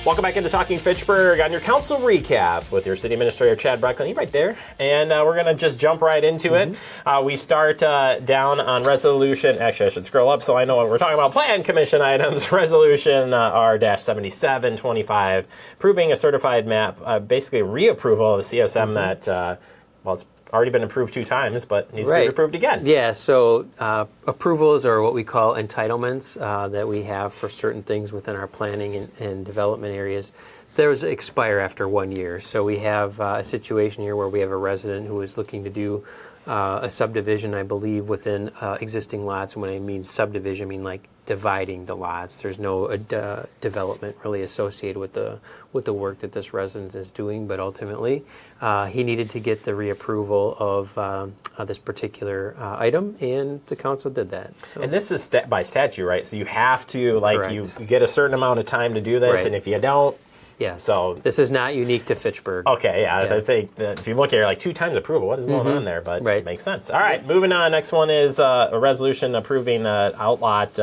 Welcome back into Talking Fitchburg on your council recap with your city administrator, Chad Brecklin. He's right there. And we're going to just jump right into it. We start down on resolution. Actually, I should scroll up so I know what we're talking about. Plan commission items. Resolution R-7725, approving a certified map, basically a reapproval of CSM that, well, it's already been approved 2 times, but needs to be approved again. Yeah, so approvals are what we call entitlements that we have for certain things within our planning and development areas. Those expire after 1 year. So we have a situation here where we have a resident who is looking to do a subdivision, I believe, within existing lots. And when I mean subdivision, I mean like dividing the lots. There's no development really associated with the work that this resident is doing, but ultimately he needed to get the reapproval of this particular item, and the council did that. So. And this is by statute, right? So you have to, like, you get a certain amount of time to do this, and if you don't, yes. So this is not unique to Fitchburg. Okay, yeah. I think that if you look here, like 2 times approval, what is going on there? But it makes sense. All right, moving on. Next one is a resolution approving outlot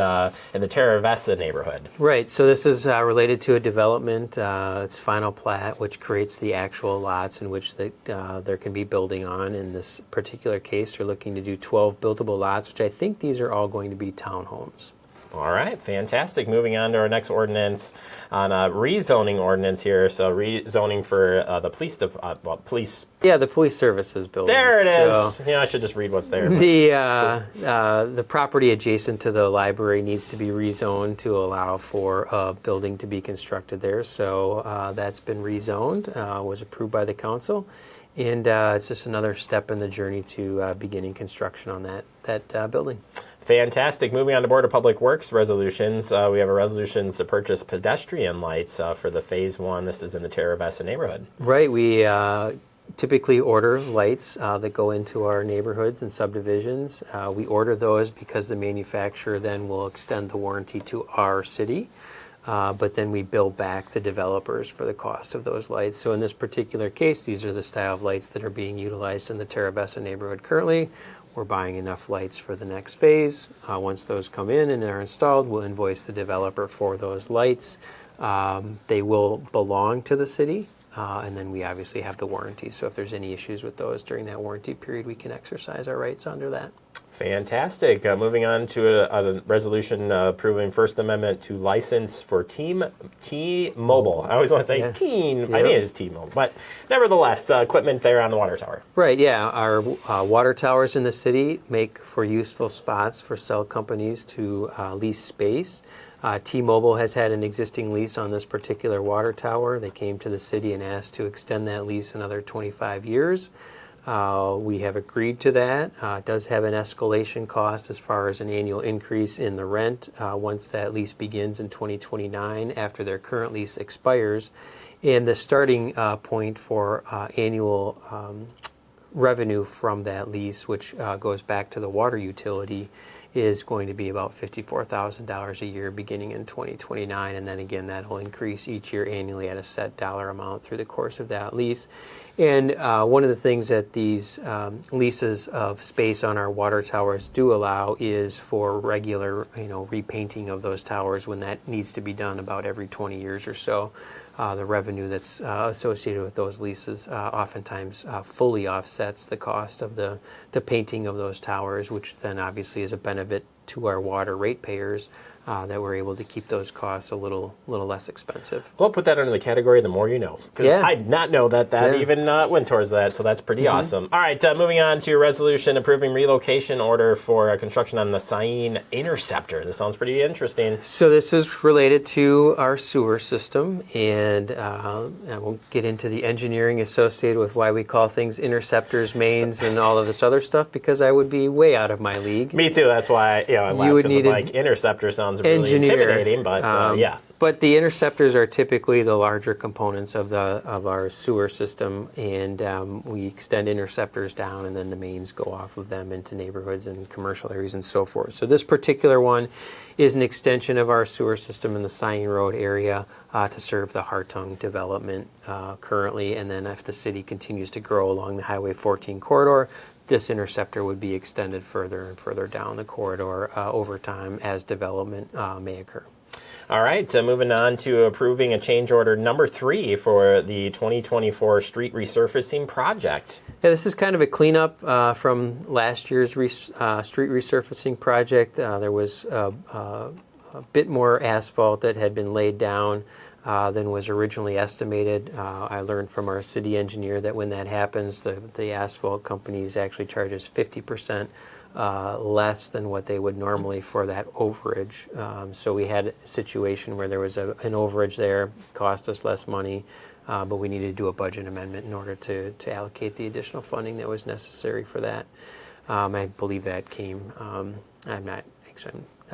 in the Terra Vesta neighborhood. Right. So this is related to a development. It's final plat, which creates the actual lots in which there can be building on. In this particular case, they're looking to do 12 buildable lots, which I think these are all going to be townhomes. All right, fantastic. Moving on to our next ordinance on rezoning ordinance here. So rezoning for the police. Yeah, the police services building. There it is. Yeah, I should just read what's there. The property adjacent to the library needs to be rezoned to allow for a building to be constructed there. So that's been rezoned, was approved by the council. And it's just another step in the journey to beginning construction on that building. Fantastic. Moving on to Board of Public Works resolutions. We have a resolution to purchase pedestrian lights for the Phase 1. This is in the Terra Vesta neighborhood. Right. We typically order lights that go into our neighborhoods and subdivisions. We order those because the manufacturer then will extend the warranty to our city. But then we bill back the developers for the cost of those lights. So in this particular case, these are the style of lights that are being utilized in the Terra Vesta neighborhood currently. We're buying enough lights for the next phase. Once those come in and are installed, we'll invoice the developer for those lights. They will belong to the city, and then we obviously have the warranty. So if there's any issues with those during that warranty period, we can exercise our rights under that. Fantastic. Moving on to a resolution approving First Amendment to license for T-Mobile. I always want to say Teen. Yep. I think it is T-Mobile. But nevertheless, equipment there on the water tower. Right, yeah. Our water towers in the city make for useful spots for cell companies to lease space. T-Mobile has had an existing lease on this particular water tower. They came to the city and asked to extend that lease another 25 years. We have agreed to that. It does have an escalation cost as far as an annual increase in the rent once that lease begins in 2029 after their current lease expires. And the starting point for annual revenue from that lease, which goes back to the water utility, is going to be about $54,000 a year beginning in 2029. And then again, that'll increase each year annually at a set dollar amount through the course of that lease. And one of the things that these leases of space on our water towers do allow is for regular, repainting of those towers when that needs to be done about every 20 years or so. The revenue that's associated with those leases oftentimes fully offsets the cost of the painting of those towers, which then obviously is a benefit to our water ratepayers that we're able to keep those costs a little less expensive. We'll put that under the category the more you know. Because I did not know that even went towards that, so that's pretty awesome. All right, moving on to your resolution approving relocation order for construction on the Syene Interceptor. This sounds pretty interesting. So this is related to our sewer system, and I won't get into the engineering associated with why we call things interceptors, mains, and all of this other stuff, because I would be way out of my league. Me too. That's why I laugh, because interceptor sounds really intimidating, but yeah. But the interceptors are typically the larger components of our sewer system, and we extend interceptors down, and then the mains go off of them into neighborhoods and commercial areas and so forth. So this particular one is an extension of our sewer system in the Syene Road area to serve the Hartung development currently, and then if the city continues to grow along the Highway 14 corridor, this interceptor would be extended further and further down the corridor over time as development may occur. All right, so moving on to approving a change order number 3 for the 2024 street resurfacing project. Yeah, this is kind of a cleanup from last year's street resurfacing project. There was a bit more asphalt that had been laid down than was originally estimated. I learned from our city engineer that when that happens, the asphalt companies actually charges 50% less than what they would normally for that overage. So we had a situation where there was an overage there, cost us less money, but we needed to do a budget amendment in order to allocate the additional funding that was necessary for that. I believe that came, I'm not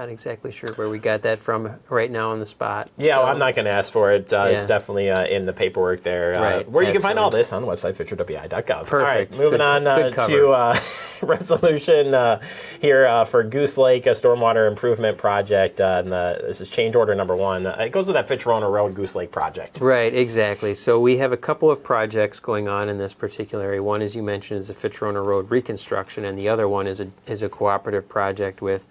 exactly sure where we got that from right now on the spot. Yeah, so, well, I'm not going to ask for it. It's definitely in the paperwork there, right, where you can find all this on the website, fitchburgwi.gov. Perfect. All right, moving on to resolution here for Goose Lake, a stormwater improvement project. This is change order number 1. It goes with that Fitchburg Road Goose Lake project. Right, exactly. So we have a couple of projects going on in this particular area. One, as you mentioned, is the Fitchburg Road reconstruction, and the other one is a cooperative project with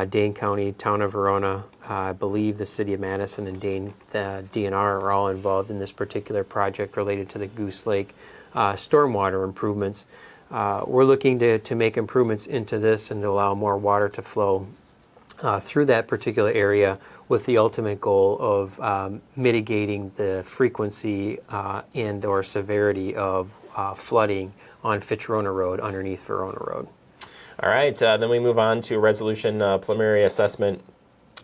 Dane County, Town of Verona, I believe the City of Madison, and Dane, the DNR are all involved in this particular project related to the Goose Lake stormwater improvements. We're looking to make improvements into this and to allow more water to flow through that particular area with the ultimate goal of mitigating the frequency and or severity of flooding on Fitchburg Road underneath Verona Road. All right, then we move on to resolution preliminary assessment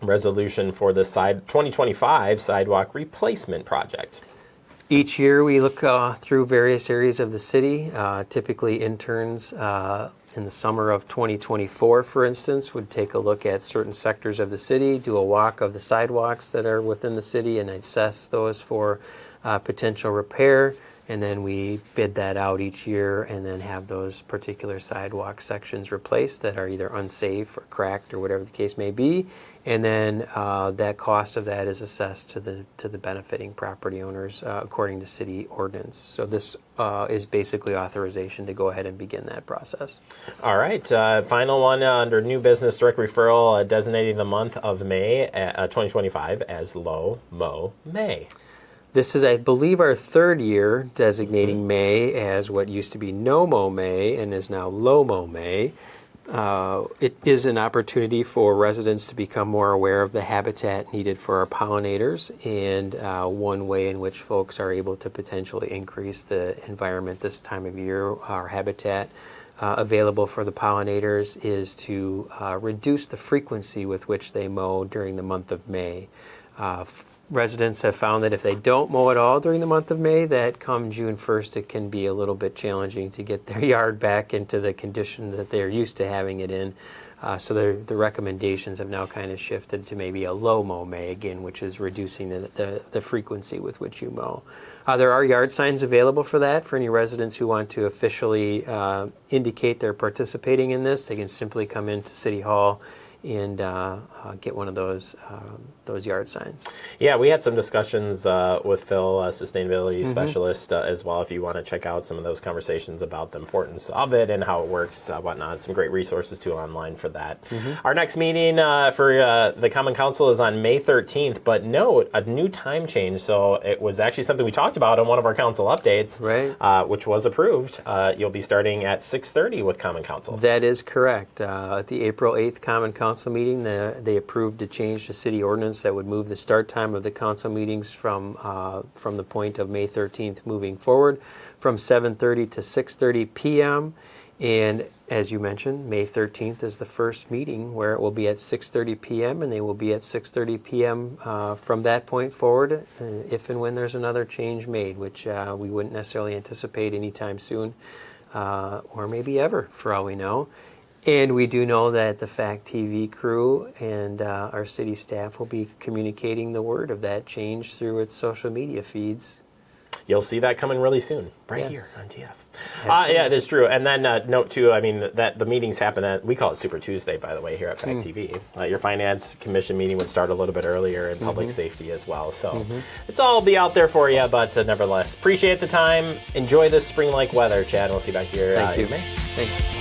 resolution for the 2025 sidewalk replacement project. Each year we look through various areas of the city. Typically interns in the summer of 2024, for instance, would take a look at certain sectors of the city, do a walk of the sidewalks that are within the city and assess those for potential repair. And then we bid that out each year and then have those particular sidewalk sections replaced that are either unsafe or cracked or whatever the case may be. And then that cost of that is assessed to the benefiting property owners according to city ordinance. So this is basically authorization to go ahead and begin that process. All right, final one under new business, direct referral designating the month of May 2025 as Low Mo May. This is, I believe, our 3rd year designating May as what used to be No Mo May and is now Low Mo May. It is an opportunity for residents to become more aware of the habitat needed for our pollinators, and one way in which folks are able to potentially increase the environment this time of year, our habitat available for the pollinators, is to reduce the frequency with which they mow during the month of May. Residents have found that if they don't mow at all during the month of May, that come June 1st, it can be a little bit challenging to get their yard back into the condition that they're used to having it in. So the recommendations have now kind of shifted to maybe a low mow May again, which is reducing the frequency with which you mow. There are yard signs available for that for any residents who want to officially indicate they're participating in this. They can simply come into City Hall and get one of those yard signs. Yeah, we had some discussions with Phil, sustainability specialist, as well. If you want to check out some of those conversations about the importance of it and how it works, whatnot, some great resources too online for that. Our next meeting for the Common Council is on May 13th, but note, a new time change. So it was actually something we talked about on one of our council updates, right. Which was approved. You'll be starting at 6:30 with Common Council. That is correct. At the April 8th Common Council meeting, they approved a change to city ordinance that would move the start time of the council meetings from the point of May 13th moving forward from 7:30 to 6:30 p.m. And as you mentioned, May 13th is the first meeting where it will be at 6:30 p.m. and they will be at 6:30 p.m. From that point forward, if and when there's another change made, which we wouldn't necessarily anticipate anytime soon, or maybe ever, for all we know. And we do know that the FACT TV crew and our city staff will be communicating the word of that change through its social media feeds. You'll see that coming really soon, right Yes. here on TF. Yeah, it is true. And then note too, I mean, that the meetings happen at, we call it Super Tuesday, by the way, here at FACT TV. Your Finance Commission meeting would start a little bit earlier, and Public Safety as well. So it's all be out there for you, but nevertheless, appreciate the time. Enjoy this spring-like weather, Chad. We'll see you back here Thank you. in May. Thanks.